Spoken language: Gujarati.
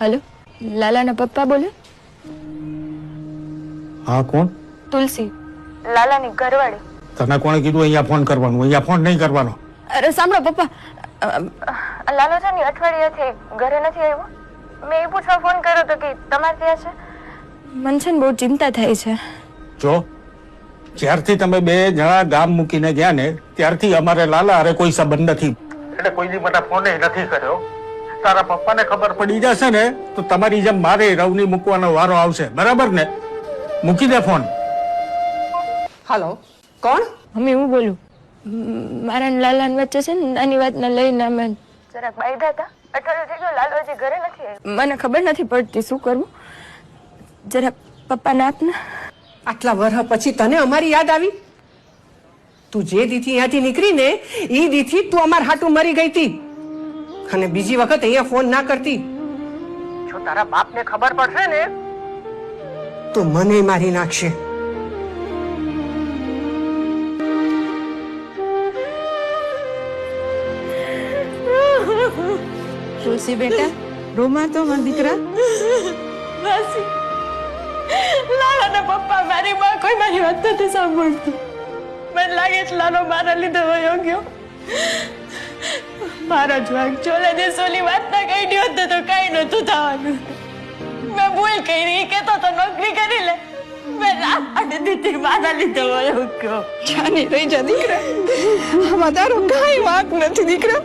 हेलो लाला ना पप्पा बोले? हाँ कौन? तुलसी लाला ની ઘરવાળી. તને કોણે કીધું અહીંયા ફોન કરવાનું? અહીંયા ફોન નહીં કરવાનો. અરે સાંભળો પપ્પા, લાલો છે ને અઠવાડિયાથી ઘરે નથી આવ્યો. મેં એ પૂછવા ફોન કર્યો તો કે તમારે ત્યાં છે. મને છે ને બહુ ચિંતા થાય છે. જો જ્યારથી તમે બે જણા ગામ મૂકીને ગયા ને ત્યારથી અમારે લાલા અરે કોઈ સંબંધ નથી. એટલે કોઈની મને ફોન નથી કર્યો. તારા પપ્પાને ખબર પડી જશે ને તો તમારી જેમ મારે રવની મૂકવાનો વારો આવશે, બરાબર ને? મૂકી દે ફોન. हेलो कौन? મમ્મી હું બોલું. મારા ને લાલા વચ્ચે છે ને નાની વાતને લઈને અમે જરાક બાયધા હતા. અઠવાડિયું થઈ ગયું, લાલો હજી ઘરે નથી આવ્યો. મને ખબર નથી પડતી શું કરવું. જરા પપ્પાને આપને. આટલા વર્ષ પછી તને અમારી યાદ આવી? તું જે દીથી અહીંયાથી નીકળીને એ દીથી તું અમાર હાટું મરી ગઈ હતી અને બીજી વખત અહીંયા ફોન ના કરતી. જો તારા બાપને ખબર પડશે ને તો મને મારી નાખશે. તુલસી બેટા રોમા તો મારા દીકરા. માસી લાલા ના પપ્પા મારી માં કોઈ મારી વાત નથી સાંભળતું. મને લાગે છે લાલો મારા લીધે વયો ગયો. મારા જ વાંક ચોલે જે સોલી વાત ના કહી હોત તો કઈ નતું થવાનું. મેં ભૂલ કરી, કેતો તો નોકરી કરી લે. મેં ના પાડી દીધી, મારા લીધે વયો ગયો. જાની રહી જા દીકરા, આમાં તારો કઈ વાંક નથી દીકરા.